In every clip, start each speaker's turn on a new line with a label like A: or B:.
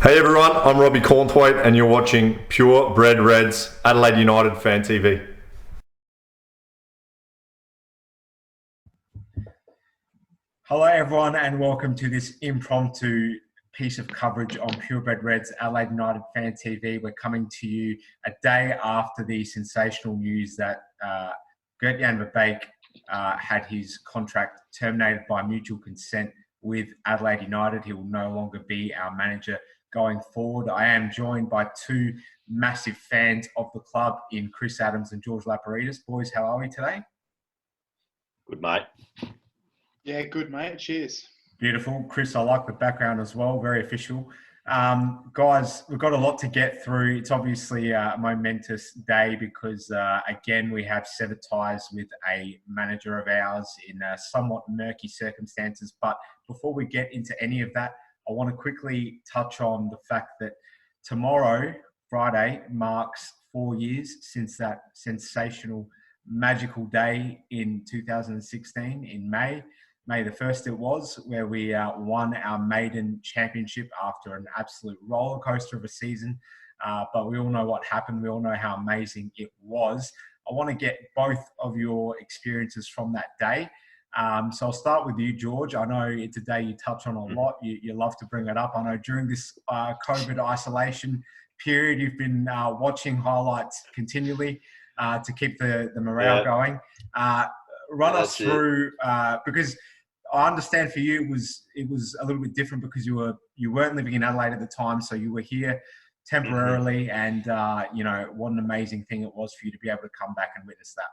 A: Hey everyone, I'm Robbie Cornthwaite and you're watching Pure Bred Reds, Adelaide United Fan TV.
B: Hello everyone and welcome to this impromptu piece of coverage on Pure Bred Reds, Adelaide United Fan TV. We're coming to you a day after the sensational news that Gertjan Verbeek had his contract terminated by mutual consent with Adelaide United. He will no longer be our manager going forward. I am joined by two massive fans of the club in Chris Adams and George Laparidis. Boys, how are we today?
C: Good, mate.
D: Yeah, good, mate. Cheers.
B: Beautiful. Chris, I like the background as well. Very official. Guys, we've got a lot to get through. It's obviously a momentous day because, again, we have severed ties with a manager of ours in somewhat murky circumstances. But before we get into any of that, I want to quickly touch on the fact that tomorrow, Friday, marks 4 years since that sensational, magical day in 2016 in May. May the 1st it was, where we won our maiden championship after an absolute roller coaster of a season. But we all know what happened. We all know how amazing it was. I want to get both of your experiences from that day. So I'll start with you, George. I know it's a day you touch on a lot. You love to bring it up. I know during this COVID isolation period, you've been watching highlights continually to keep the morale going. Run us through because I understand for you it was a little bit different because you weren't living in Adelaide at the time, so you were here temporarily, and what an amazing thing it was for you to be able to come back and witness that.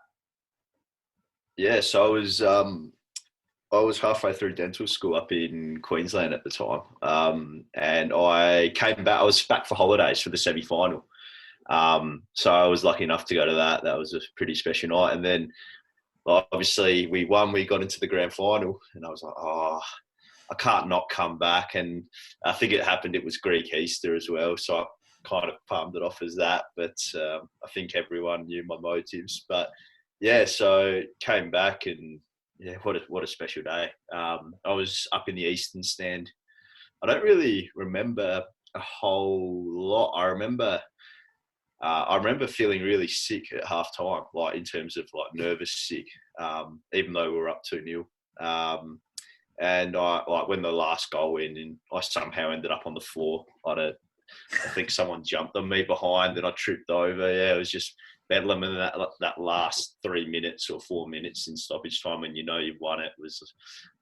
C: Yeah, so I was halfway through dental school up in Queensland at the time, and I came back. I was back for holidays for the semi-final, so I was lucky enough to go to that. That was a pretty special night, and then obviously we won. We got into the grand final, and I was like, oh, I can't not come back. And I think it happened. It was Greek Easter as well, so I kind of palmed it off as that. But I think everyone knew my motives. But yeah, so came back, and yeah, what a special day. I was up in the Eastern stand. I don't really remember a whole lot. I remember feeling really sick at half time, like in terms of like nervous sick, even though we were up 2-0. And I when the last goal went in, I somehow ended up on the floor. I think someone jumped on me behind and I tripped over. Yeah, it was just bedlam. And that last 3 minutes or 4 minutes in stoppage time when you know you've won it was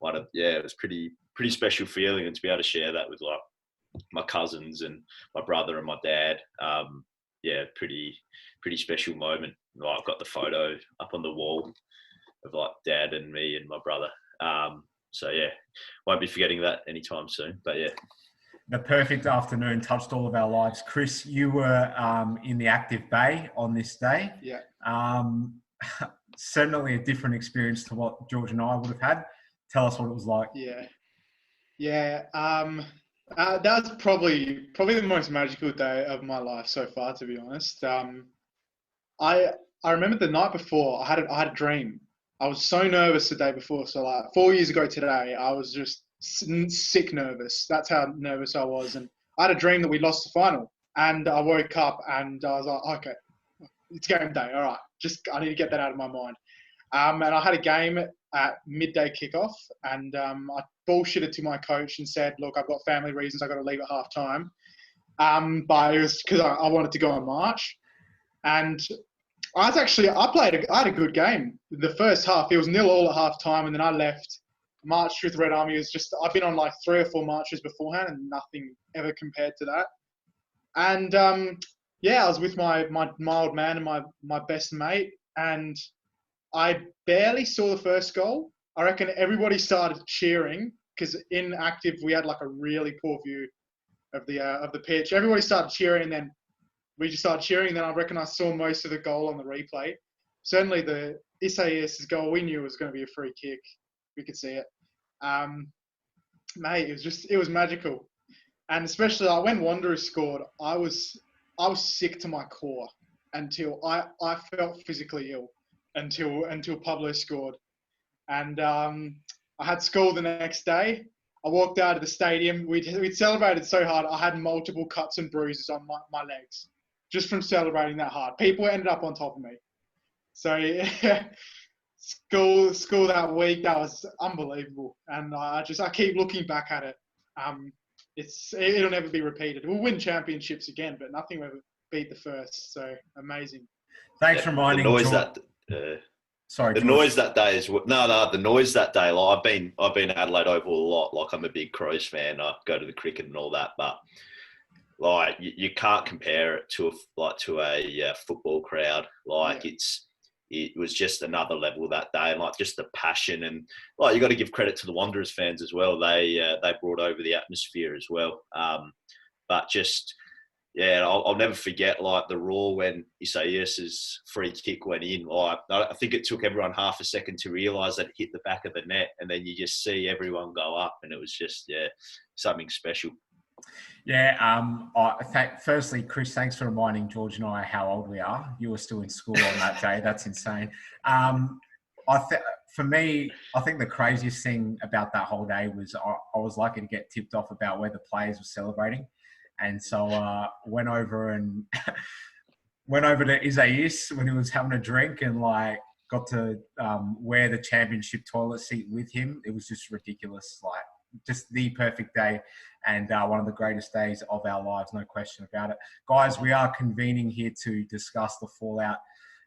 C: it was pretty special feeling, and to be able to share that with like my cousins and my brother and my dad. Yeah, pretty special moment. I've got the photo up on the wall of like Dad and me and my brother. So yeah, won't be forgetting that anytime soon. But yeah,
B: the perfect afternoon touched all of our lives. Chris, you were in the active bay on this day.
D: Yeah.
B: Certainly a different experience to what George and I would have had. Tell us what it was like.
D: Yeah. That was probably the most magical day of my life so far, to be honest. I remember the night before I had a dream. I was so nervous the day before. So like 4 years ago today, I was just sick nervous. That's how nervous I was. And I had a dream that we lost the final. And I woke up and I was like, okay, it's game day. All right, I need to get that out of my mind. And I had a game at midday kickoff, and I bullshitted to my coach and said, look, I've got family reasons, I've got to leave at half time. But it was because I wanted to go on march. And I had a good game. The first half, it was 0-0 at half time, and then I left. Marched with Red Army. I've been on like 3 or 4 marches beforehand, and nothing ever compared to that. And I was with my old man and my best mate, and I barely saw the first goal. I reckon everybody started cheering because in active we had like a really poor view of the pitch. Everybody started cheering, and then we just started cheering. And then I reckon I saw most of the goal on the replay. Certainly the Isaias' goal, we knew it was going to be a free kick. We could see it. Mate, it was magical. And especially like when Wanderers scored, I was sick to my core until I felt physically ill until Pablo scored. And I had school the next day. I walked out of the stadium. We'd celebrated so hard. I had multiple cuts and bruises on my legs just from celebrating that hard. People ended up on top of me. So yeah, school that week, that was unbelievable. And I keep looking back at it. It'll never be repeated. We'll win championships again, but nothing will ever beat the first. So amazing.
B: Thanks for reminding
C: the noise
B: George. Sorry,
C: the
B: George.
C: noise that day is the noise that day. Like I've been at Adelaide Oval a lot. Like I'm a big Crows fan. I go to the cricket and all that, but like you can't compare it to a football crowd. Like it was just another level that day, and like just the passion, and like you got to give credit to the Wanderers fans as well. They brought over the atmosphere as well. But just. Yeah, I'll never forget like the roar when Isaias's free kick went in. Like I think it took everyone half a second to realise that it hit the back of the net, and then you just see everyone go up, and it was just something special.
B: Yeah. Firstly, Chris, thanks for reminding George and I how old we are. You were still in school on that day. That's insane. For me, I think the craziest thing about that whole day was I was lucky to get tipped off about where the players were celebrating. And so went over to Isaias when he was having a drink, and like got to wear the championship toilet seat with him. It was just ridiculous, like just the perfect day, and one of the greatest days of our lives, no question about it. Guys, we are convening here to discuss the fallout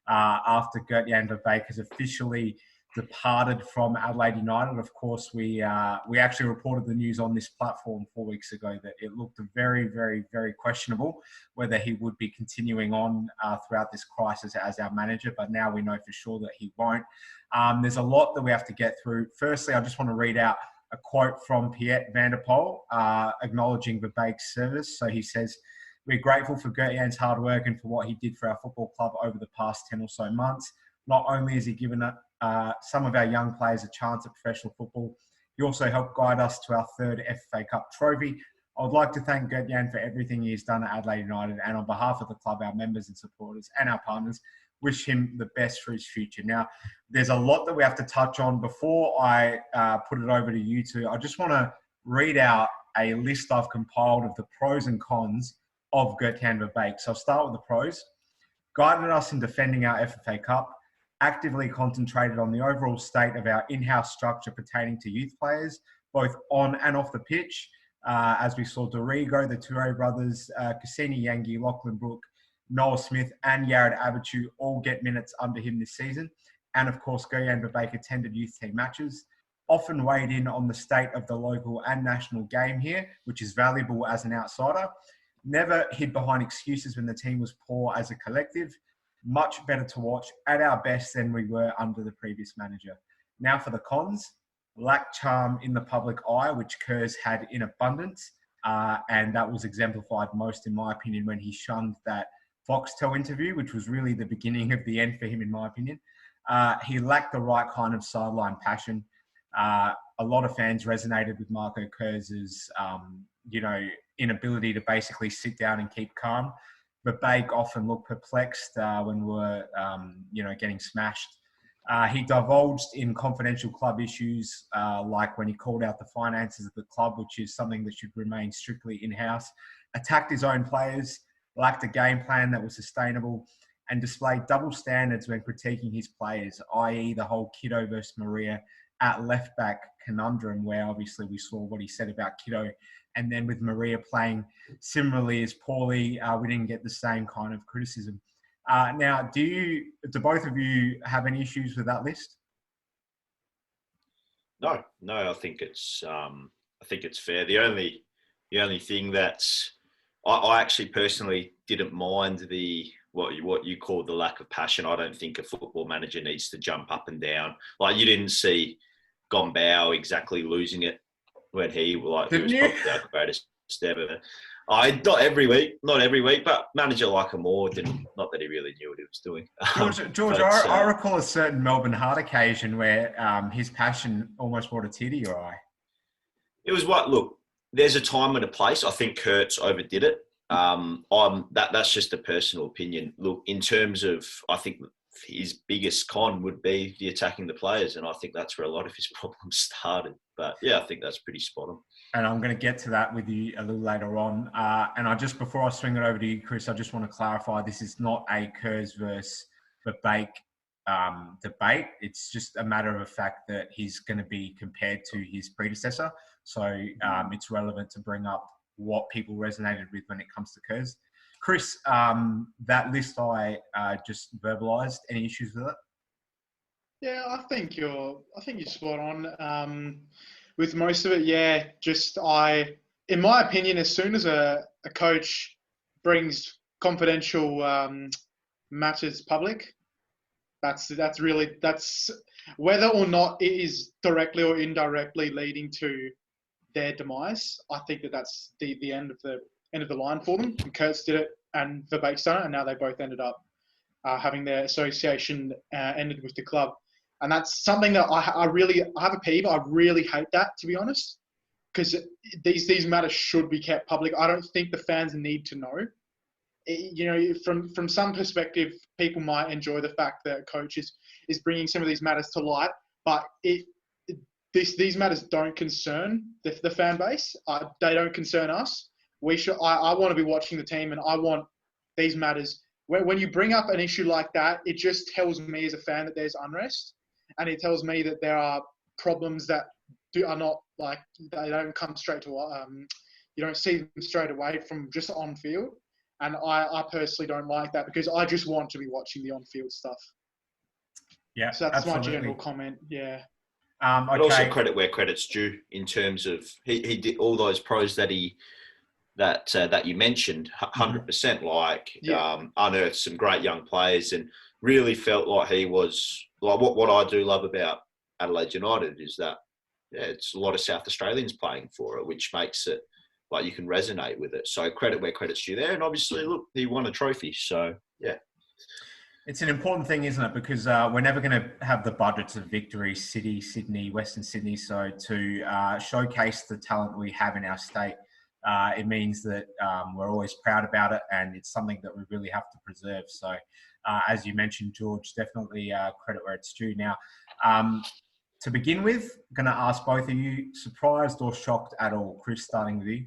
B: after Gertjan Verbeek has officially departed from Adelaide United. Of course, we actually reported the news on this platform 4 weeks ago that it looked very, very, very questionable whether he would be continuing on throughout this crisis as our manager, but now we know for sure that he won't. There's a lot that we have to get through. Firstly, I just want to read out a quote from Piet van der Poel acknowledging Verbeek's service. So he says, "We're grateful for Gertjan's hard work and for what he did for our football club over the past 10 or so months. Not only has he given some of our young players a chance at professional football, he also helped guide us to our third FA Cup trophy. I would like to thank Gertjan for everything he has done at Adelaide United, and on behalf of the club, our members and supporters and our partners, wish him the best for his future." Now, there's a lot that we have to touch on. Before I put it over to you two, I just want to read out a list I've compiled of the pros and cons of Gertjan Verbeek. So I'll start with the pros. Guided us in defending our FFA Cup, actively concentrated on the overall state of our in-house structure pertaining to youth players, both on and off the pitch, as we saw Dorigo, the Toure brothers, Cassini Yangi, Lachlan Brook, Noah Smith and Yared Abichu all get minutes under him this season. And of course, Gertjan Verbeek attended youth team matches, often weighed in on the state of the local and national game here, which is valuable as an outsider. Never hid behind excuses when the team was poor as a collective. Much better to watch at our best than we were under the previous manager. Now for the cons. Lack charm in the public eye, which Kerrs had in abundance. And that was exemplified most, in my opinion, when he shunned that Foxtel interview, which was really the beginning of the end for him, in my opinion. He lacked the right kind of sideline passion. A lot of fans resonated with Marco Kerrs's, inability to basically sit down and keep calm. Verbeek often looked perplexed when we were, getting smashed. He divulged in confidential club issues, like when he called out the finances of the club, which is something that should remain strictly in-house, attacked his own players, lacked a game plan that was sustainable, and displayed double standards when critiquing his players, i.e. the whole Kiddo versus Maria at left-back conundrum, where obviously we saw what he said about Kiddo. And then with Maria playing similarly as poorly, we didn't get the same kind of criticism. Now, do both of you have any issues with that list?
C: No, I think it's fair. The only thing that's I actually personally didn't mind what you call the lack of passion. I don't think a football manager needs to jump up and down. Like you didn't see Gombau exactly losing it when he was probably our greatest ever. Not every week, but manager like Amor didn't. Not that he really knew what he was doing.
B: George, I recall a certain Melbourne Heart occasion where his passion almost brought a tear to your eye.
C: It was look. There's a time and a place. I think Kurtz overdid it. That's just a personal opinion. Look, in terms of, I think his biggest con would be the attacking the players, and I think that's where a lot of his problems started. But yeah, I think that's pretty spot on.
B: And I'm going to get to that with you a little later on. Before I swing it over to you, Chris, I just want to clarify, this is not a Kurz versus Verbeek debate. It's just a matter of the fact that he's going to be compared to his predecessor. So it's relevant to bring up what people resonated with when it comes to Kurz. Chris, that list I just verbalised, any issues with it?
D: Yeah, I think you're spot on. With most of it, yeah. In my opinion, as soon as a coach brings confidential matters public, that's whether or not it is directly or indirectly leading to their demise. I think that's the end of the line for them. And Kurz did it, and Verbeek's done it, and now they both ended up having their association ended with the club. And that's something that I have a peeve. I really hate that, to be honest, because these matters should be kept public. I don't think the fans need to know. From some perspective, people might enjoy the fact that a coach is bringing some of these matters to light, but these matters don't concern the fan base. They don't concern us. I want to be watching the team, and I want these matters. When you bring up an issue like that, it just tells me as a fan that there's unrest. And it tells me that there are problems that are not like, they don't come straight to, you don't see them straight away from just on field. And I personally don't like that, because I just want to be watching the on field stuff.
B: Yeah,
D: so that's
B: absolutely.
D: my general comment. Yeah.
B: Okay.
C: But also credit where credit's due in terms of he did all those pros that you mentioned, 100%, unearthed some great young players, and really felt like he was like what I do love about Adelaide United is that it's a lot of South Australians playing for it, which makes it like you can resonate with it. So credit where credit's due there, and obviously, look, he won a trophy, so yeah.
B: It's an important thing, isn't it? Because we're never going to have the budgets of Victory, City, Sydney, Western Sydney. So to showcase the talent we have in our state, it means that we're always proud about it, and it's something that we really have to preserve. So as you mentioned, George, definitely credit where it's due. Now, to begin with, I'm going to ask both of you, surprised or shocked at all? Chris, starting with you.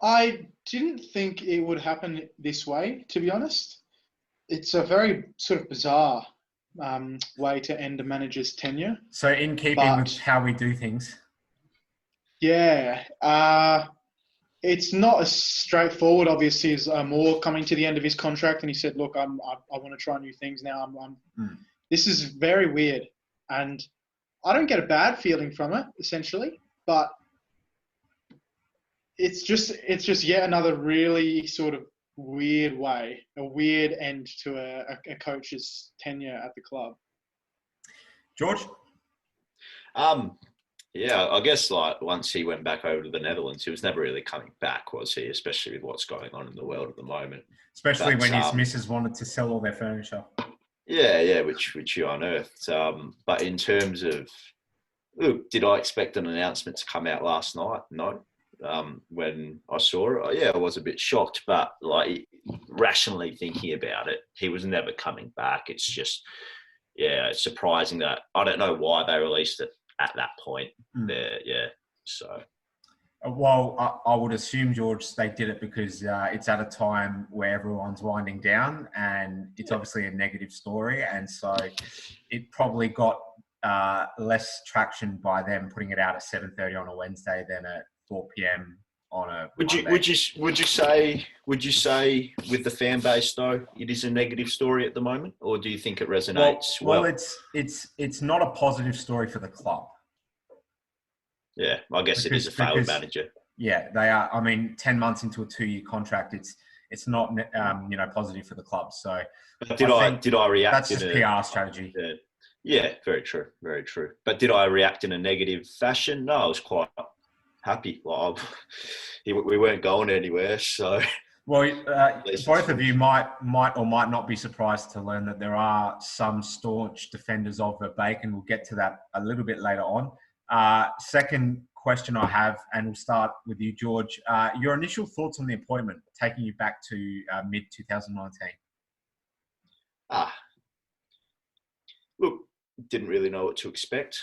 D: I didn't think it would happen this way, to be honest. It's a very sort of bizarre way to end a manager's tenure.
B: So in keeping with how we do things.
D: Yeah. It's not as straightforward, obviously, as Moore coming to the end of his contract, and he said, look, I want to try new things now. This is very weird. And I don't get a bad feeling from it, essentially, but it's just yet another really sort of weird way, a weird end to a coach's tenure at the club.
B: George?
C: Yeah, I guess like once he went back over to the Netherlands, he was never really coming back, was he? Especially with what's going on in the world at the moment.
B: Especially when his missus wanted to sell all their furniture.
C: Yeah, which you unearthed. But in terms of, look, did I expect an announcement to come out last night? No. When I saw it, I was a bit shocked, but like rationally thinking about it, he was never coming back. It's just, it's surprising that I don't know why they released it at that point there. Yeah. So.
B: Well, I would assume, George, they did it because it's at a time where everyone's winding down, and it's obviously a negative story. And so it probably got less traction by them putting it out at 7:30 on a Wednesday than at 4 p.m. on a Monday. Would you say with the fan base though, it is a negative story at the moment, or do you think it resonates well? Well, it's not a positive story for the club.
C: Yeah, I guess it is a failed manager.
B: Yeah, they are. I mean, 10 months into a 2-year contract, it's not positive for the club. So,
C: did I react?
B: That's just PR strategy.
C: Yeah, very true, very true. But did I react in a negative fashion? No, I was quite happy. Well, we weren't going anywhere, so.
B: Well, both of you might or might not be surprised to learn that there are some staunch defenders of Verbeek, and we'll get to that a little bit later on. Second question I have, and we'll start with you, George. Your initial thoughts on the appointment, taking you back to mid-2019?
C: Ah, look, didn't really know what to expect.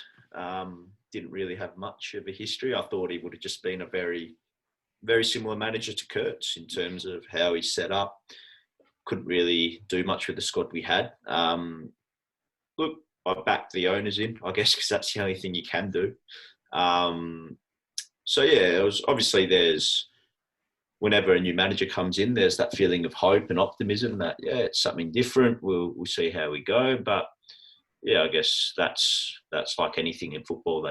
C: Didn't really have much of a history. I thought he would have just been a very, very similar manager to Kurtz in terms of how he set up. Couldn't really do much with the squad we had. Look, I backed the owners in, I guess, because that's the only thing you can do. So yeah, it was obviously whenever a new manager comes in, there's that feeling of hope and optimism that it's something different. We'll see how we go. But yeah, I guess that's like anything in football.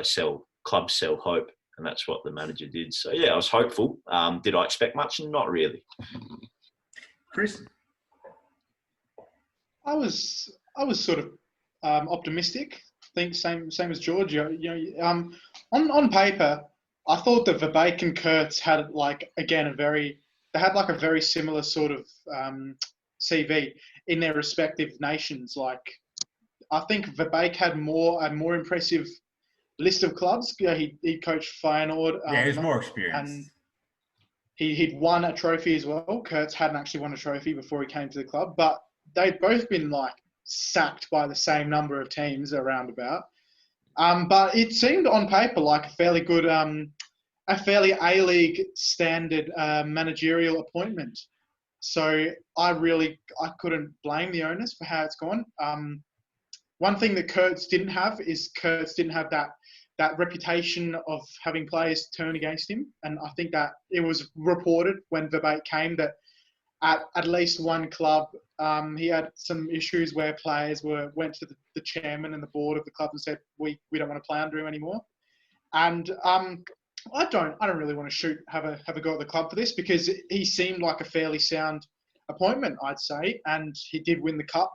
C: Clubs sell hope, and that's what the manager did. So yeah, I was hopeful. Did I expect much? Not really.
B: Chris?
D: I was sort of optimistic. I think same as George. On paper, I thought that Verbeek and Kurtz had they had a very similar sort of CV in their respective nations. Like, I think Verbeek had a more impressive list of clubs. He coached Feyenoord.
B: He was more experienced.
D: And he'd won a trophy as well. Kurtz hadn't actually won a trophy before he came to the club, but they'd both been sacked by the same number of teams around about. But it seemed on paper like a fairly good, a fairly A-League standard managerial appointment. So I couldn't blame the owners for how it's gone. One thing that Kurtz didn't have that reputation of having players turn against him. And I think that it was reported when Verbeek came that at least one club, he had some issues where players went to the chairman and the board of the club and said, we don't want to play under him anymore. And I don't really want to have a go at the club for this, because he seemed like a fairly sound appointment, I'd say, and he did win the cup.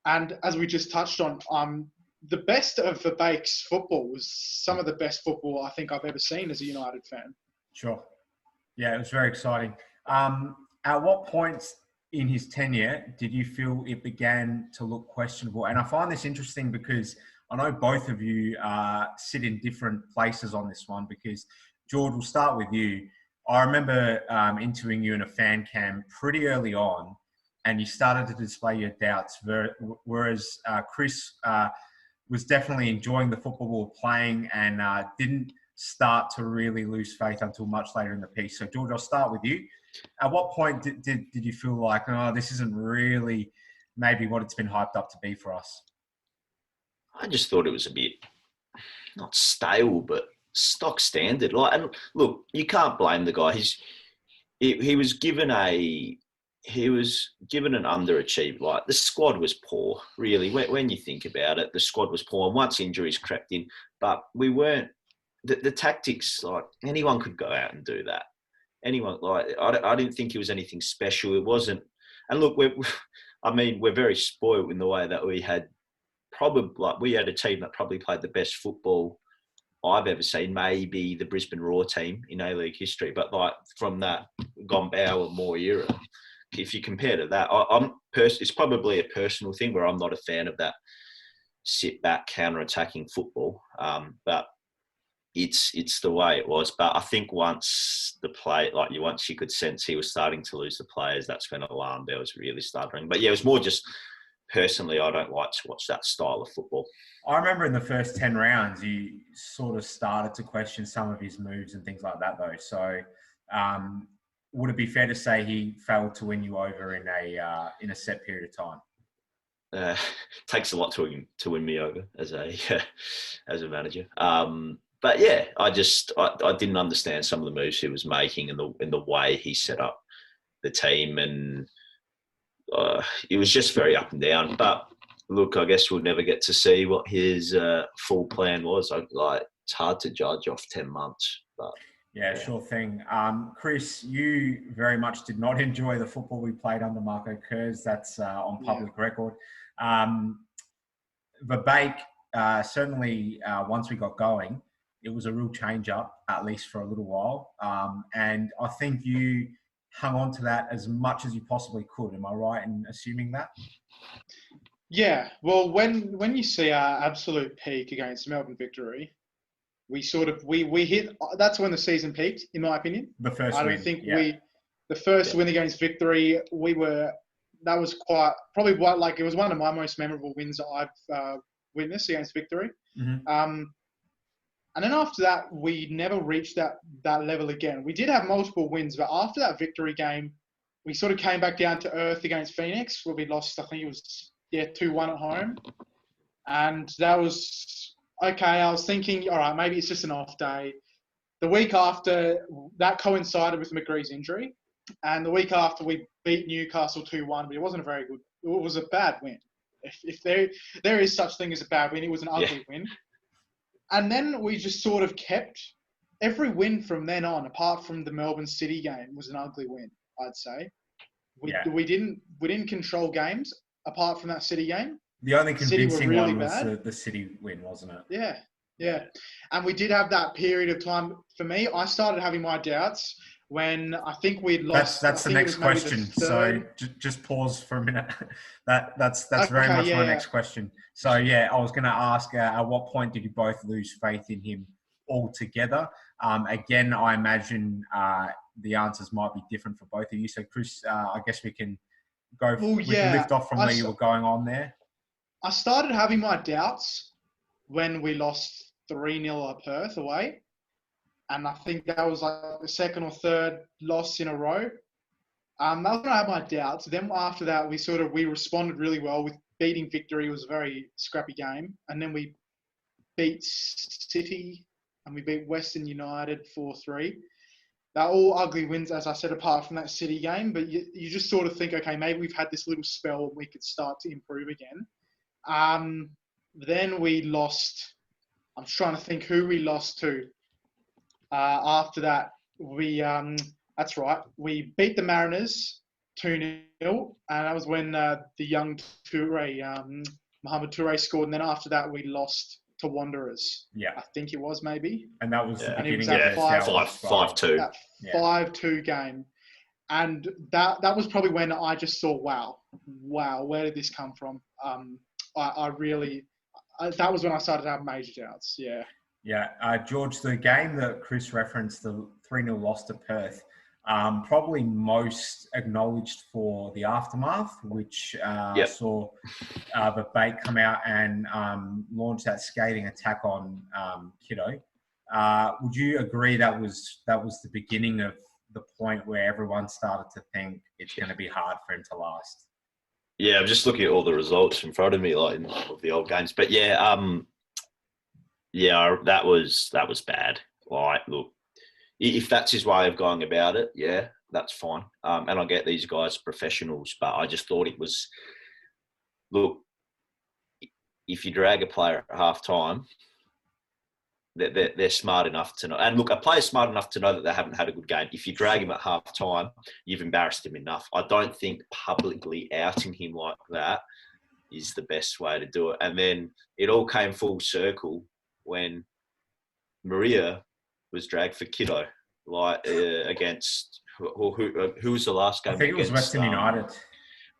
D: And as we just touched on, the best of Verbeek's football was some of the best football I think I've ever seen as a United fan.
B: Sure. Yeah, it was very exciting. At what points in his tenure did you feel it began to look questionable? And I find this interesting because I know both of you sit in different places on this one, because George, we'll start with you. I remember interviewing you in a fan cam pretty early on, and you started to display your doubts, whereas Chris was definitely enjoying the football we were playing and didn't start to really lose faith until much later in the piece. So, George, I'll start with you. At what point did you feel like, this isn't really maybe what it's been hyped up to be for us?
C: I just thought it was a bit, not stale, but stock standard. And look, you can't blame the guy. He was given an underachieved. Like, the squad was poor, really. When you think about it, the squad was poor. And once injuries crept in, but we weren't. The tactics, like, anyone could go out and do that. Anyone, I didn't think it was anything special. It wasn't. And look, we're very spoiled in the way that we had a team that probably played the best football I've ever seen, maybe the Brisbane Roar team in A-League history. But from that Gombau or Moore era, if you compare to that, it's probably a personal thing where I'm not a fan of that sit back counter-attacking football. But it's the way it was. But I think once you could sense he was starting to lose the players, that's when alarm bells really started ringing. But yeah, it was more just personally, I don't like to watch that style of football.
B: I remember in the first 10 rounds, you sort of started to question some of his moves and things like that, though. So would it be fair to say he failed to win you over in a set period of time?
C: Takes a lot to win me over as a manager. But yeah, I didn't understand some of the moves he was making and the way he set up the team, and it was just very up and down. But look, I guess we'll never get to see what his full plan was. It's hard to judge off 10 months. But
B: yeah, sure thing. Chris, you very much did not enjoy the football we played under Marco Kurz. That's on public record. Verbeek, certainly once we got going, it was a real change-up, at least for a little while. And I think you hung on to that as much as you possibly could. Am I right in assuming that?
D: Yeah. Well, when you see our absolute peak against Melbourne Victory, we hit. That's when the season peaked, in my opinion.
B: The first
D: win. I don't think the first win against Victory, we were that was it was one of my most memorable wins that I've witnessed against Victory.
B: Mm-hmm.
D: And then after that, we never reached that level again. We did have multiple wins, but after that Victory game, we sort of came back down to earth against Phoenix, where we lost, I think it was 2-1 at home. And that was okay. I was thinking, all right, maybe it's just an off day. The week after, that coincided with McGree's injury. And the week after, we beat Newcastle 2-1, but it wasn't a very good. It was a bad win. If there is such thing as a bad win, it was an ugly win. And then we just sort of kept every win from then on, apart from the Melbourne City game, was an ugly win. I'd say we didn't control games apart from that City game.
B: The only convincing
D: really
B: one was
D: bad.
B: the City win, wasn't it?
D: Yeah. And we did have that period of time. For me, I started having my doubts when I think we'd lost.
B: That's the next question. So just pause for a minute. That's very much my next question. So I was going to ask, at what point did you both lose faith in him altogether? Again, I imagine the answers might be different for both of you. So Chris, I guess we can go. We can lift off from where you were going on there.
D: I started having my doubts when we lost 3-0 at Perth away. And I think that was like the second or third loss in a row. That was when I had my doubts. Then after that, we responded really well with beating Victory. It was a very scrappy game. And then we beat City and we beat Western United 4-3. They're all ugly wins, as I said, apart from that City game. But you just sort of think, okay, maybe we've had this little spell and we could start to improve again. Then we lost. I'm trying to think who we lost to. After that, that's right. We beat the Mariners 2-0, and that was when the young Mohamed Toure scored. And then after that, we lost to Wanderers.
B: Yeah,
D: I think it was maybe.
B: And that was the beginning
C: of 5-2.
D: That 5-2 game, and that was probably when I just thought, wow, where did this come from? That was when I started to have major doubts. Yeah.
B: Yeah, George, the game that Chris referenced, the 3-0 loss to Perth, probably most acknowledged for the aftermath, which saw Verbeek come out and launch that scathing attack on Kiddo. Would you agree that was the beginning of the point where everyone started to think it's going to be hard for him to last?
C: Yeah, I'm just looking at all the results in front of me, like of the old games. But that was bad. Like, look, if that's his way of going about it, that's fine. And I get these guys professionals, but I just thought it was, look, if you drag a player at half time, they're smart enough to know. And look, a player's smart enough to know that they haven't had a good game. If you drag him at half time, you've embarrassed him enough. I don't think publicly outing him like that is the best way to do it. And then it all came full circle when Maria was dragged for Kiddo, against who was the last game?
B: I think it was Western United.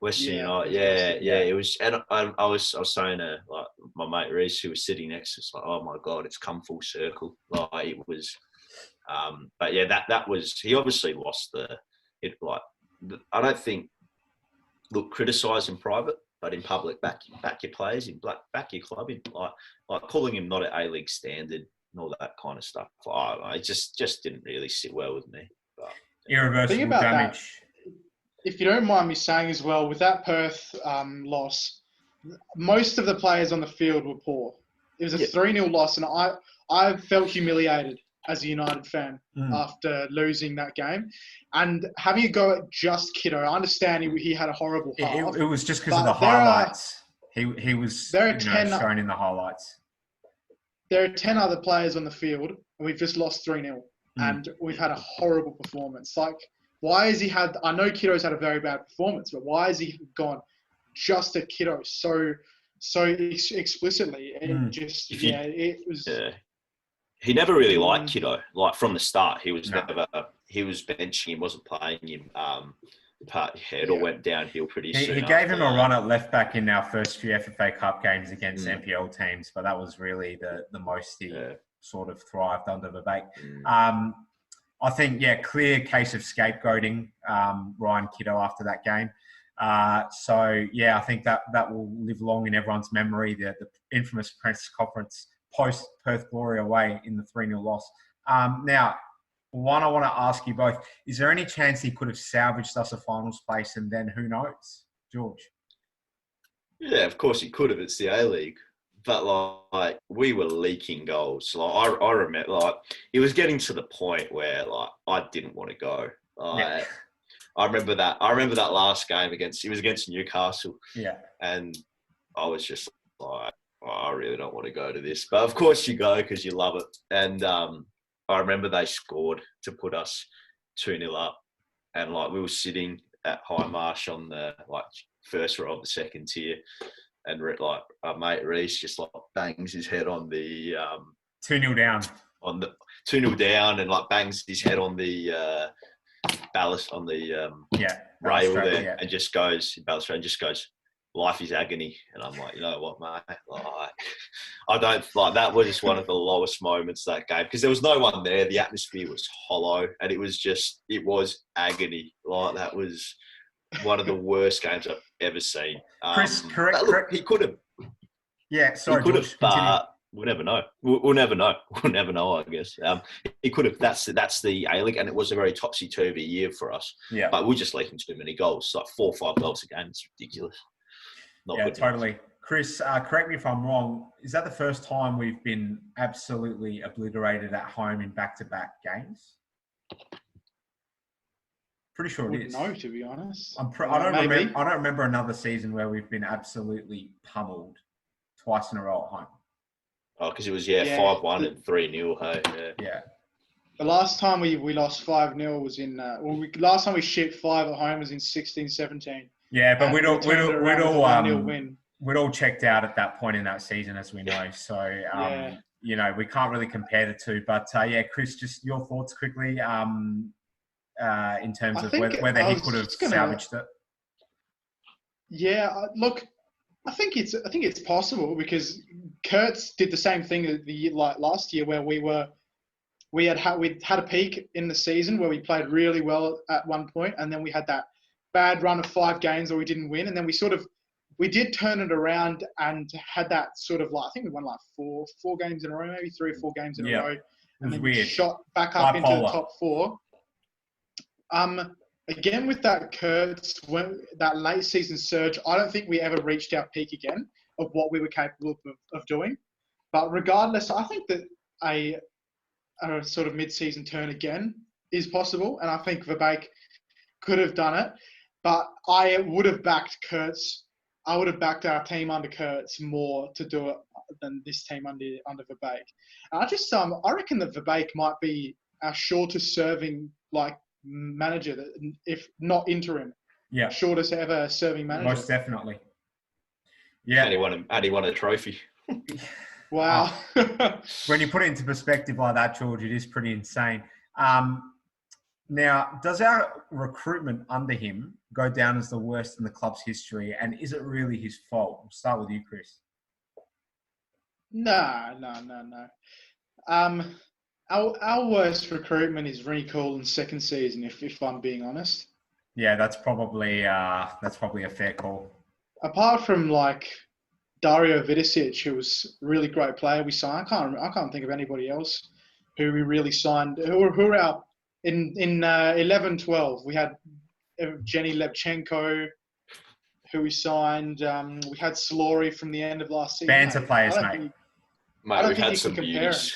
C: Western United, yeah. It was, and I was saying to my mate Reese, who was sitting next to us, like, oh my god, it's come full circle. Like it was, but that was. He obviously lost I don't think. Look, criticise in private, but in public, back your players, back your club, in like calling him not at A-League standard and all that kind of stuff. It just didn't really sit well with me. But,
B: irreversible damage.
D: If you don't mind me saying as well, with that Perth loss, most of the players on the field were poor. It was a 3-0 loss, and I felt humiliated as a United fan after losing that game. And having a go at just Kiddo, I understand he had a horrible half.
B: It was just because of the highlights. He was shown in the highlights.
D: There are 10 other players on the field, and we've just lost 3-0. And we've had a horrible performance. Like, why has he had... I know Kiddo's had a very bad performance, but why has he gone just at Kiddo so explicitly? And it was... Yeah.
C: He never really liked Kiddo. Like, from the start, he was never... He was benching him, wasn't playing him. It all went downhill pretty soon.
B: He gave him a run at left back in our first few FFA Cup games against NPL teams, but that was really the most he sort of thrived under Verbeek. I think, clear case of scapegoating Ryan Kiddo after that game. So yeah, I think that will live long in everyone's memory. The infamous press conference post Perth Glory away in the 3-0 loss. Now, one I want to ask you both: is there any chance he could have salvaged us a finals place, and then who knows, George?
C: Yeah, of course he could have. It's the A-League. But, like, we were leaking goals. Like, I remember, like, it was getting to the point where, like, I didn't want to go. Like, I remember that last game it was against Newcastle.
B: Yeah.
C: And I was just like, oh, I really don't want to go to this. But, of course, you go because you love it. And I remember they scored to put us 2-0 up. And, like, we were sitting at High Marsh on the, like, first row of the second tier. And like our mate Reese just like bangs his head on the
B: 2-0 down.
C: On the 2-0 down, and like bangs his head on the ballast on the rail there, and just goes balustrade and just goes, life is agony. And I'm like, you know what, mate? Like, I don't like that. Was just one of the lowest moments that game because there was no one there. The atmosphere was hollow, and it was agony. Like that was one of the worst games I've ever seen.
B: Chris, correct.
C: He could have.
B: Yeah, sorry,
C: he could
B: George,
C: have. We'll never know. We'll never know. We'll never know, I guess. He could have. That's the A-League, and it was a very topsy-turvy year for us.
B: Yeah.
C: But we're just leaking too many goals. Like 4 or 5 goals a game. It's ridiculous. Not good
B: totally. Chris, correct me if I'm wrong. Is that the first time we've been absolutely obliterated at home in back-to-back games? Pretty sure it is.
D: No, to be honest.
B: I don't remember another season where we've been absolutely pummeled twice in a row at home.
C: Oh, because it was 5-1 and 3-0. Hey,
B: yeah.
D: The last time we lost 5-0 was in. Last time we shipped 5 at home was in 16-17.
B: Yeah, but we'd all
D: win.
B: checked out at that point in that season, as we know. So you know, we can't really compare the two. But Chris, just your thoughts quickly. In terms of whether he could have salvaged it.
D: Yeah, look, I think it's possible because Kurtz did the same thing the year, like last year, where we'd had a peak in the season where we played really well at one point, and then we had that bad run of 5 games where we didn't win, and then we did turn it around and had that sort of like, I think we won like four games in a row, maybe 3 or 4 games in a row, and then we shot back up into the top 4. Again, with that Kurtz, that late season surge, I don't think we ever reached our peak again of what we were capable of doing. But regardless, I think that a sort of mid-season turn again is possible, and I think Verbeek could have done it. But I would have backed Kurtz. I would have backed our team under Kurtz more to do it than this team under Verbeek. And I reckon that Verbeek might be our shortest serving manager, if not interim.
B: Yeah.
D: Shortest ever serving manager.
B: Most definitely. Yeah.
C: And he won a trophy.
D: Wow.
B: When you put it into perspective like that, George, it is pretty insane. Now, does our recruitment under him go down as the worst in the club's history? And is it really his fault? We'll start with you, Chris.
D: No. Our worst recruitment is Rennie Coulton's second season, if I'm being honest.
B: Yeah, that's probably a fair call. Apart
D: from Dario Vidicic, who was a really great player we signed, I can't think of anybody else who we really signed. Who are our in 11-12? We had Jenny Lebchenko, who we signed. We had Slory from the end of last season.
B: Banter players, mate.
C: We've had some beauties.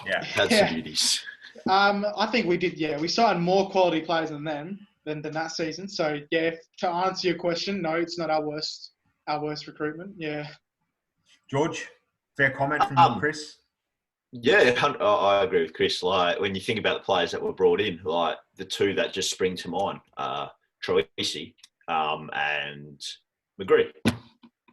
B: Yeah,
C: had some beauties.
D: I think we did. Yeah, we signed more quality players than that season. So yeah, to answer your question, no, it's not our worst recruitment. Yeah.
B: George, fair comment from you, Chris.
C: Yeah, I agree with Chris. When you think about the players that were brought in, the 2 that just spring to mind, Troisi and McGree.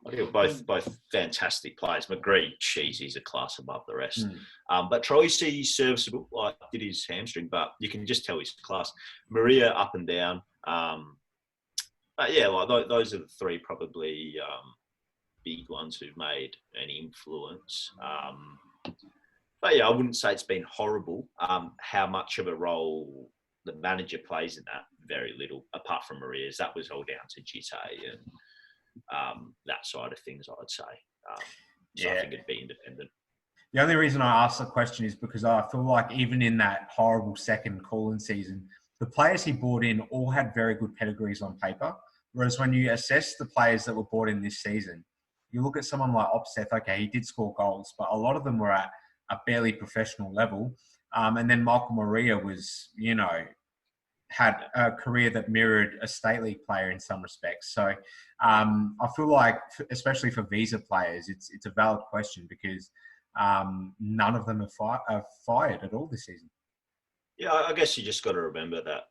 C: I think both fantastic players. McGree, he's a class above the rest. But Troisi's serviceable. Did his hamstring, but you can just tell he's class. Maria up and down. But yeah, those are the 3 probably big ones who've made an influence. But yeah, I wouldn't say it's been horrible. How much of a role the manager plays in that very little, apart from Maria's. That was all down to Gite and that side of things, I'd say. So I think it'd be independent.
B: The only reason I asked the question is because I feel like even in that horrible second call-in season, the players he brought in all had very good pedigrees on paper. Whereas when you assess the players that were brought in this season, you look at someone like Opseth, okay, he did score goals, but a lot of them were at a barely professional level. And then Michael Maria was, had a career that mirrored a state league player in some respects. So I feel like, especially for visa players, it's a valid question because none of them are fired at all this season.
C: Yeah, I guess you just got to remember that.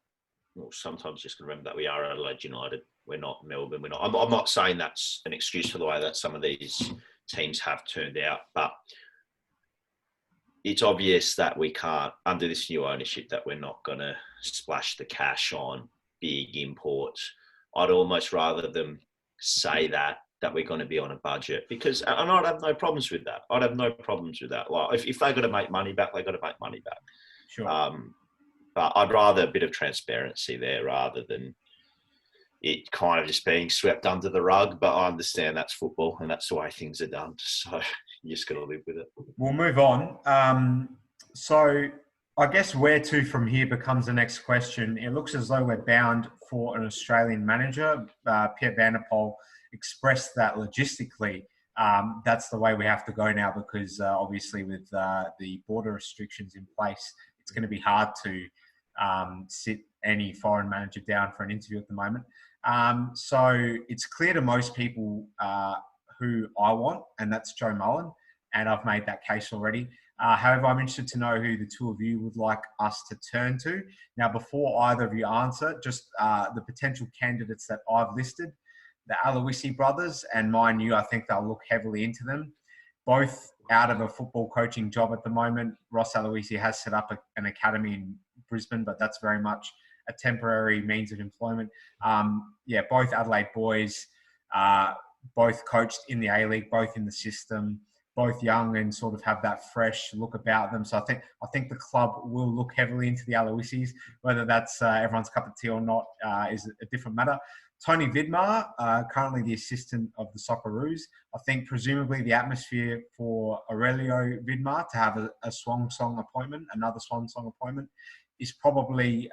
C: Well, sometimes just got to remember that we are Adelaide United. We're not Melbourne. We're not. I'm not saying that's an excuse for the way that some of these teams have turned out, but it's obvious that we can't, under this new ownership, that we're not going to splash the cash on big imports. I'd almost rather them say that we're going to be on a budget, because, and I'd have no problems with that. I'd have no problems with that. Well, if they've got to make money back, they've got to make money back.
B: Sure.
C: But I'd rather a bit of transparency there rather than it kind of just being swept under the rug. But I understand that's football and that's the way things are done. So you just got to live with it.
B: We'll move on. So I guess where to from here becomes the next question. It looks as though we're bound for an Australian manager. Pierre van der Poel expressed that logistically that's the way we have to go now because obviously with the border restrictions in place, it's going to be hard to sit any foreign manager down for an interview at the moment. So it's clear to most people who I want, and that's Joe Mullen, and I've made that case already. However, I'm interested to know who the two of you would like us to turn to. Now, before either of you answer, just the potential candidates that I've listed, the Aloisi brothers, and mind you, I think they'll look heavily into them. Both out of a football coaching job at the moment. Ross Aloisi has set up an academy in Brisbane, but that's very much a temporary means of employment. Both Adelaide boys, both coached in the A-League, both in the system, both young and sort of have that fresh look about them. So I think the club will look heavily into the Aloisis. Whether that's everyone's cup of tea or not is a different matter. Tony Vidmar, currently the assistant of the Socceroos. I think presumably the atmosphere for Aurelio Vidmar to have a swan song appointment, another swan song appointment, is probably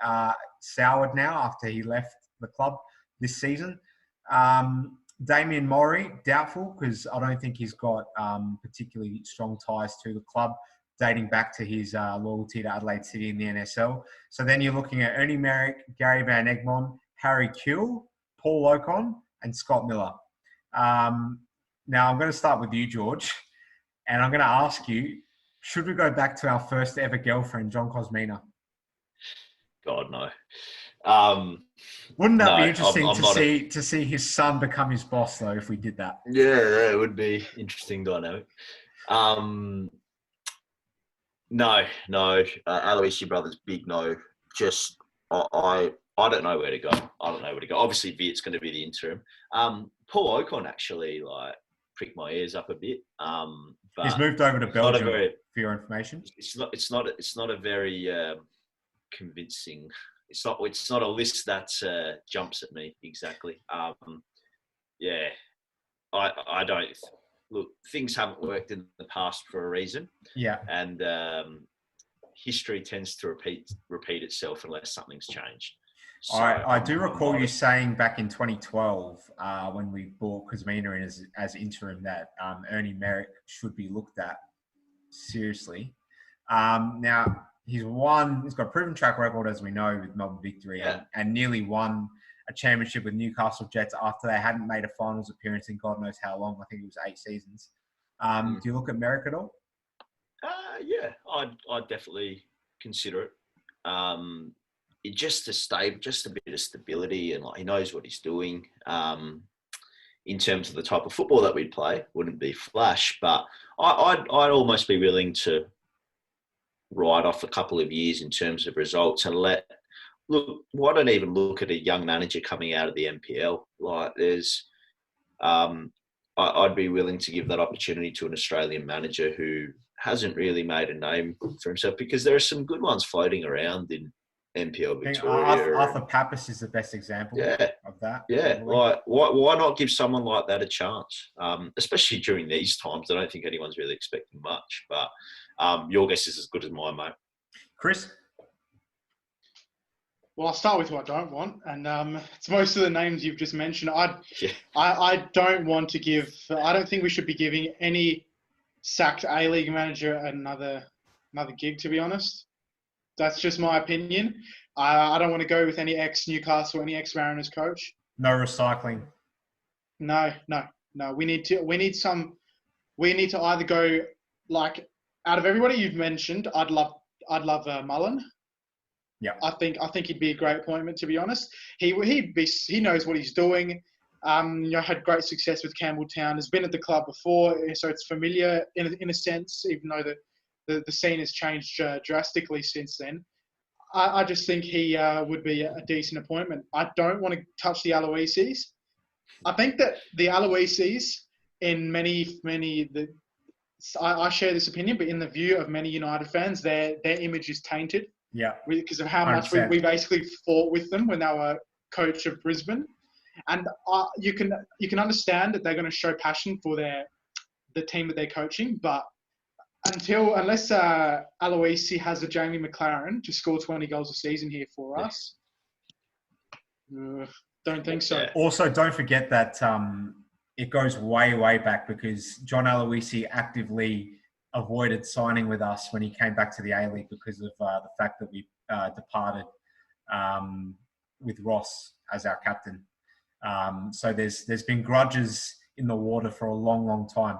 B: soured now after he left the club this season. Damien Murray, doubtful, because I don't think he's got particularly strong ties to the club, dating back to his loyalty to Adelaide City in the NSL. So then you're looking at Ernie Merrick, Gary Van Egmond, Harry Kuehl, Paul Ocon, and Scott Miller. Now, I'm going to start with you, George, and I'm going to ask you, should we go back to our first ever girlfriend, John Cosmina?
C: God, no.
B: Wouldn't that be interesting to see his son become his boss, though, if we did that?
C: Yeah, it would be interesting dynamic. No. Aloisi brothers, big no. Just, I don't know where to go. Obviously, Viet's going to be the interim. Paul Ocon actually pricked my ears up a bit. But
B: he's moved over to Belgium, for your information.
C: It's not a very convincing. It's not a list that jumps at me exactly. I don't look. Things haven't worked in the past for a reason. Yeah, and history tends to repeat itself unless something's changed. So,
B: I do recall you saying back in 2012 when we brought Cosmina in as interim that Ernie Merrick should be looked at seriously. Now, he's got a proven track record, as we know, with Melbourne Victory and nearly won a championship with Newcastle Jets after they hadn't made a finals appearance in God knows how long. I think it was 8 seasons. Do you look at Merrick at all?
C: I'd definitely consider it. Just a bit of stability, and he knows what he's doing. In terms of the type of football that we'd play, wouldn't be flash, but I'd almost be willing to write off a couple of years in terms of results and why don't even look at a young manager coming out of the NPL? I'd be willing to give that opportunity to an Australian manager who hasn't really made a name for himself, because there are some good ones floating around in NPL
B: I think
C: Victoria.
B: Arthur Pappas is the best example of that.
C: Yeah,
B: probably.
C: like why not give someone like that a chance? Especially during these times, I don't think anyone's really expecting much. But your guess is as good as mine, mate.
B: Chris?
D: Well, I'll start with who I don't want, and it's most of the names you've just mentioned. I don't want to give. I don't think we should be giving any sacked A-League manager another gig. To be honest, that's just my opinion. I don't want to go with any ex-Newcastle, any ex-Mariners coach.
B: No recycling.
D: No. We need to either go like out of everybody you've mentioned. I'd love Mullen.
B: Yeah,
D: I think he'd be a great appointment. To be honest, he knows what he's doing. Had great success with Campbelltown. Has been at the club before, so it's familiar in a sense. Even though the scene has changed drastically since then, I just think he would be a decent appointment. I don't want to touch the Aloisis. I think that the Aloisis, in I share this opinion, but in the view of many United fans, their image is tainted.
B: Yeah.
D: Because of how much we basically fought with them when they were coach of Brisbane. And you can understand that they're going to show passion for the team that they're coaching, but unless Aloisi has a Jamie McLaren to score 20 goals a season here for us, don't think so.
B: Also, don't forget that it goes way, way back because John Aloisi actively avoided signing with us when he came back to the A-League because of the fact that we departed with Ross as our captain. So there's been grudges in the water for a long, long time.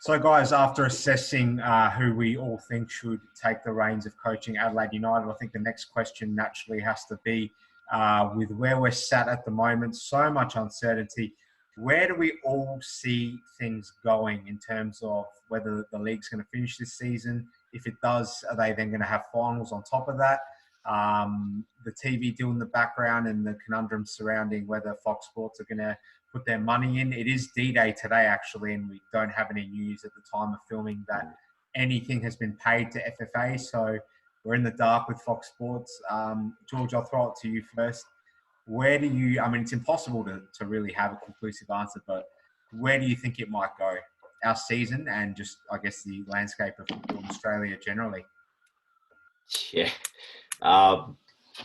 B: So, guys, after assessing who we all think should take the reins of coaching Adelaide United, I think the next question naturally has to be, with where we're sat at the moment, so much uncertainty, where do we all see things going in terms of whether the league's going to finish this season? If it does, are they then going to have finals on top of that? The TV deal in the background and the conundrum surrounding whether Fox Sports are going to put their money in. It is D-Day today, actually, and we don't have any news at the time of filming that anything has been paid to FFA. So we're in the dark with Fox Sports. George, I'll throw it to you first. Where do you, it's impossible to really have a conclusive answer, but where do you think it might go? Our season and just, I guess, the landscape of football in Australia generally.
C: Yeah.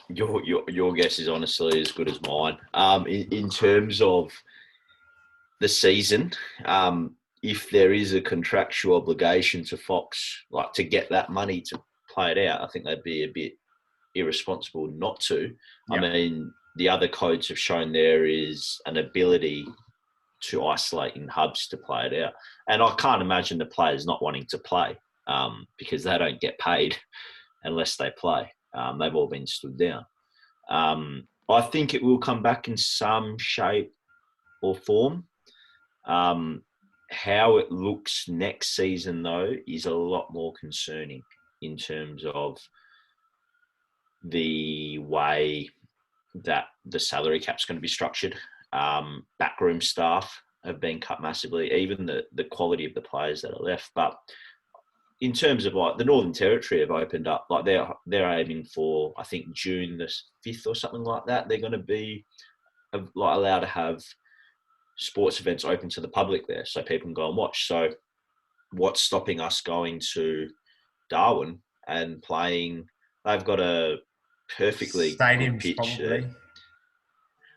C: Your guess is honestly as good as mine. In terms of the season, if there is a contractual obligation to Fox, like to get that money to play it out, I think they'd be a bit irresponsible not to. Yeah. The other codes have shown there is an ability to isolate in hubs to play it out. And I can't imagine the players not wanting to play because they don't get paid unless they play. They've all been stood down. I think it will come back in some shape or form. How it looks next season, though, is a lot more concerning in terms of the way that the salary cap's going to be structured. Backroom staff have been cut massively, even the quality of the players that are left. But in terms of like the Northern Territory have opened up, like they're aiming for, I think, June the 5th or something like that. They're going to be like allowed to have sports events open to the public there so people can go and watch. So what's stopping us going to Darwin and playing? They've got a perfectly good pitch there.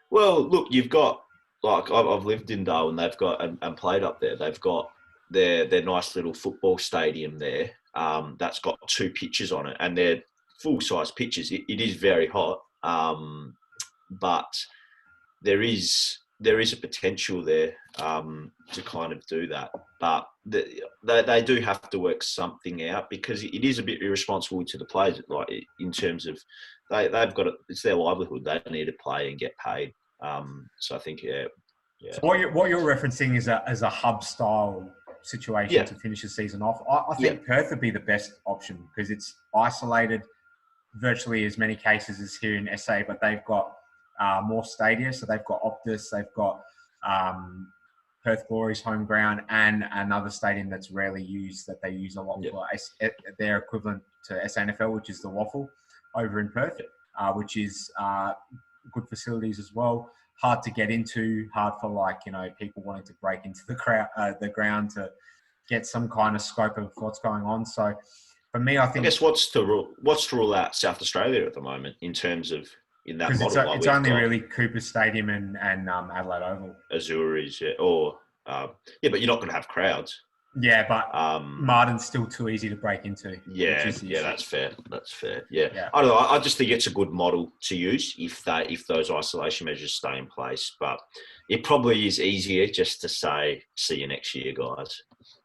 C: Well, look, you've got, like, I've lived in Darwin. They've got and played up there. They've got their nice little football stadium there that's got 2 pitches on it, and they're full-size pitches. It is very hot, but there is a potential there to kind of do that. But they do have to work something out because it is a bit irresponsible to the players, like in terms of they've got it's their livelihood. They need to play and get paid. So I think yeah.
B: So what you're referencing is a hub style situation to finish the season off. I think Perth would be the best option because it's isolated, virtually as many cases as here in SA, but they've got more stadia. So they've got Optus, they've got Perth Glory's home ground, and another stadium that's rarely used that they use a lot for their equivalent to SANFL, which is the Waffle. over in Perth, which is good facilities as well. Hard to get into, hard for people wanting to break into the ground to get some kind of scope of what's going on. So for me, I think...
C: I guess what's to rule out South Australia at the moment in terms of in that model?
B: Because it's only really Cooper Stadium and Adelaide Oval.
C: Azuris, yeah. Or, but you're not going to have crowds.
B: Yeah, but Martin's still too easy to break into.
C: Yeah, that's fair. That's fair. Yeah. I don't know. I just think it's a good model to use if those isolation measures stay in place. But it probably is easier just to say, see you next year, guys.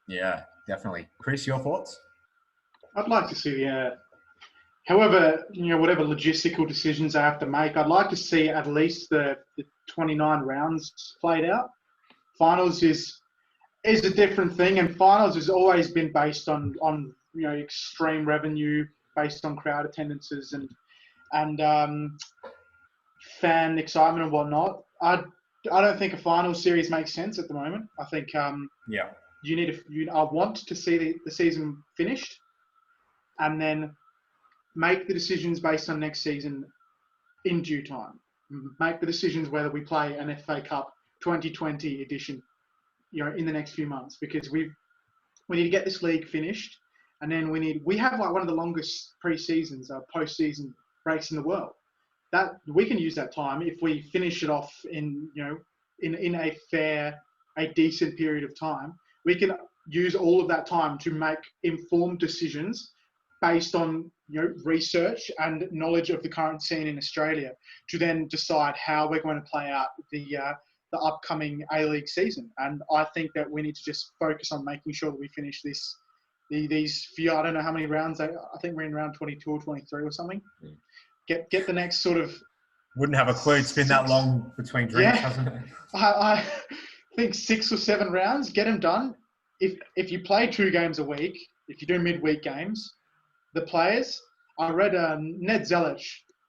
B: Yeah, definitely. Chris, your thoughts?
D: I'd like to see, however, whatever logistical decisions I have to make, I'd like to see at least the 29 rounds played out. Finals is a different thing, and finals has always been based on extreme revenue, based on crowd attendances and fan excitement and whatnot. I don't think a final series makes sense at the moment. I think I want to see the season finished, and then make the decisions based on next season in due time. Make the decisions whether we play an FA Cup 2020 edition, in the next few months, because we need to get this league finished, and then we have like one of the longest pre-seasons, post-season breaks in the world. That we can use that time if we finish it off in a decent period of time. We can use all of that time to make informed decisions based on research and knowledge of the current scene in Australia, to then decide how we're going to play out the upcoming A-League season. And I think that we need to just focus on making sure that we finish these few, I don't know how many rounds, I think we're in round 22 or 23 or something. Get the next sort of...
B: Wouldn't have a clue. It's been that long between drinks, hasn't it?
D: I think 6 or 7 rounds, get them done. If you play 2 games a week, if you do midweek games, the players, I read Ned Zelic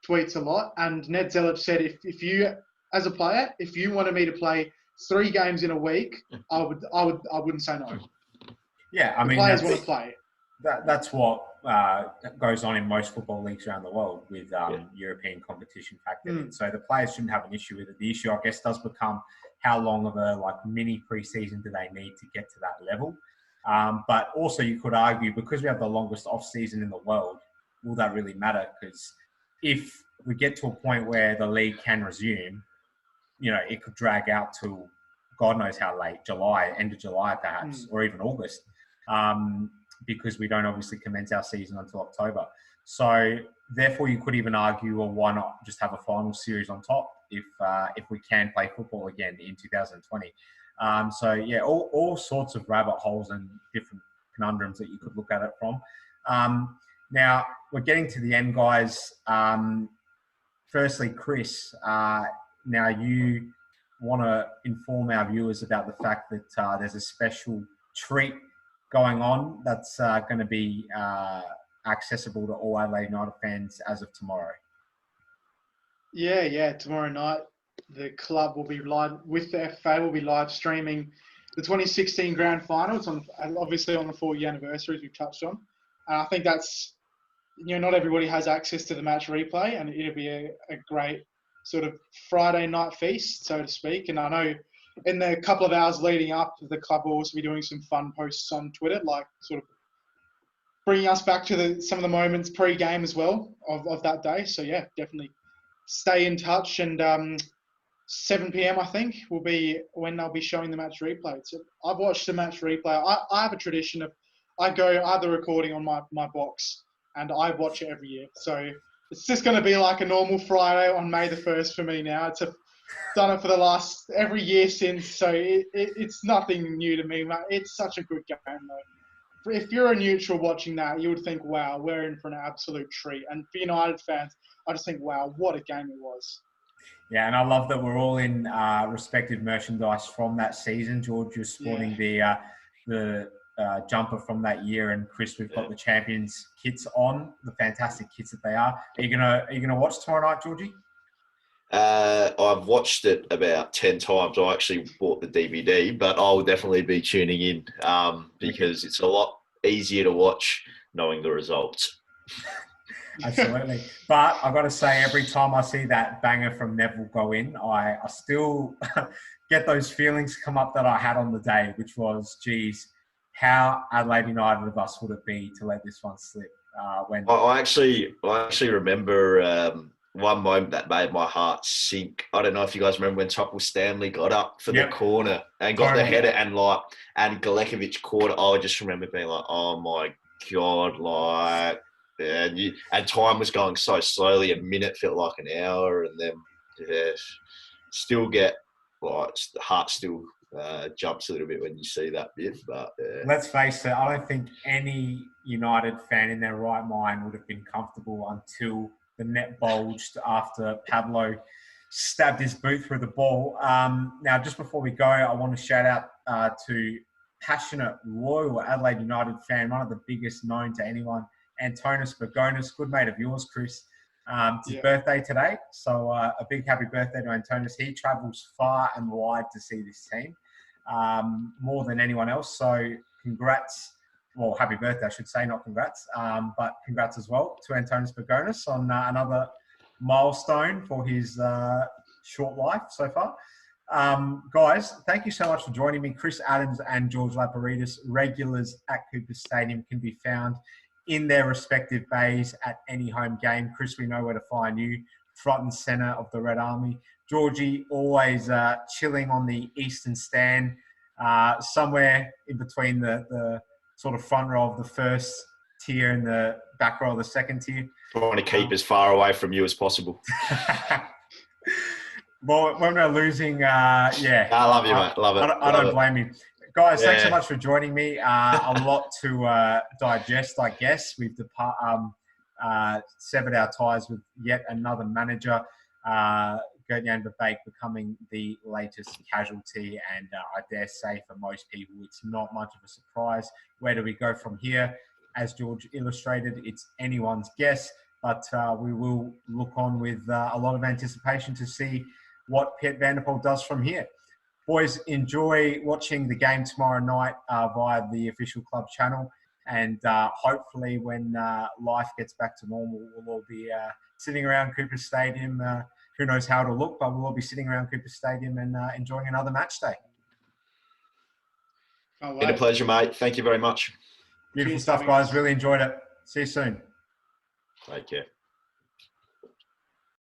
D: tweets a lot, and Ned Zelic said if you, as a player, if you wanted me to play 3 games in a week, I wouldn't say no.
B: Yeah, I mean,
D: players want to play.
B: That's what goes on in most football leagues around the world with European competition factored in. So the players shouldn't have an issue with it. The issue, I guess, does become how long of a mini pre-season do they need to get to that level? But also you could argue, because we have the longest off-season in the world, will that really matter? Because if we get to a point where the league can resume, it could drag out till God knows how late, end of July perhaps, or even August, because we don't obviously commence our season until October. So therefore you could even argue, well, why not just have a final series on top if we can play football again in 2020? All sorts of rabbit holes and different conundrums that you could look at it from. Now, we're getting to the end, guys. Firstly, Chris, now you want to inform our viewers about the fact that there's a special treat going on that's going to be accessible to all Adelaide United fans as of tomorrow.
D: Yeah. Tomorrow night, the club will be live with the FA. Will be live streaming the 2016 Grand Final. It's obviously on the 4-year anniversary, as we've touched on. And I think that's, not everybody has access to the match replay, and it'll be a great sort of Friday night feast, so to speak. And I know in the couple of hours leading up, the club will also be doing some fun posts on Twitter, like sort of bringing us back to some of the moments pre-game as well of that day. So yeah, definitely stay in touch. And 7 p.m, I think, will be when they'll be showing the match replay. So I've watched the match replay. I have a tradition of, I have the recording on my box, and I watch it every year. So it's just going to be like a normal Friday on May the 1st for me now. Done it for every year since, so it's nothing new to me, mate. It's such a good game, though. If you're a neutral watching that, you would think, wow, we're in for an absolute treat. And for United fans, I just think, wow, what a game it was.
B: Yeah, and I love that we're all in respective merchandise from that season. George, you're sporting the jumper from that year, and Chris, we've got the Champions kits on, the fantastic kits that they are. Are you gonna watch tomorrow night, Georgie?
C: I've watched it about 10 times. I actually bought the DVD, but I'll definitely be tuning in because it's a lot easier to watch knowing the results.
B: Absolutely. But I've got to say, every time I see that banger from Neville go in, I still get those feelings come up that I had on the day, which was, geez, how Adelaide United of us would it be to let this one slip? When
C: I actually remember one moment that made my heart sink. I don't know if you guys remember when Topple Stanley got up for the corner and got the header and Galekovic caught it. I just remember being like, oh my God, like, and time was going so slowly. A minute felt like an hour, and then still get like the heart still jumps a little bit when you see that bit. But
B: let's face it, I don't think any United fan in their right mind would have been comfortable until the net bulged after Pablo stabbed his boot through the ball. Now, just before we go, I want to shout out to passionate, loyal Adelaide United fan, one of the biggest known to anyone, Antonius, good mate of yours, Chris. It's his birthday today, so a big happy birthday to Antonius. He travels far and wide to see this team, more than anyone else. So congrats. Well, happy birthday, I should say, not congrats. But congrats as well to Antonius Bergonis on another milestone for his short life so far. Guys, thank you so much for joining me. Chris Adams and George Laparidis, regulars at Cooper Stadium, can be found in their respective bays at any home game. Chris, we know where to find you, front and centre of the Red Army. Georgie, always chilling on the eastern stand, somewhere in between the sort of front row of the first tier and the back row of the second tier.
C: Trying to keep as far away from you as possible.
B: Well, when we're losing,
C: I love you, mate. Love it.
B: I don't blame you. Guys, thanks so much for joining me. A lot to digest, I guess. We've severed our ties with yet another manager, Gertjan Verbeek, becoming the latest casualty. And I dare say for most people, it's not much of a surprise. Where do we go from here? As George illustrated, it's anyone's guess. But we will look on with a lot of anticipation to see what Piet van der Poel does from here. Boys, enjoy watching the game tomorrow night via the official club channel. And hopefully when life gets back to normal, we'll all be sitting around Cooper Stadium. Who knows how it'll look, but we'll all be sitting around Cooper Stadium and enjoying another match day.
C: Been a pleasure, mate. Thank you very much.
B: Beautiful stuff, guys. Really enjoyed it. See you soon.
C: Take care.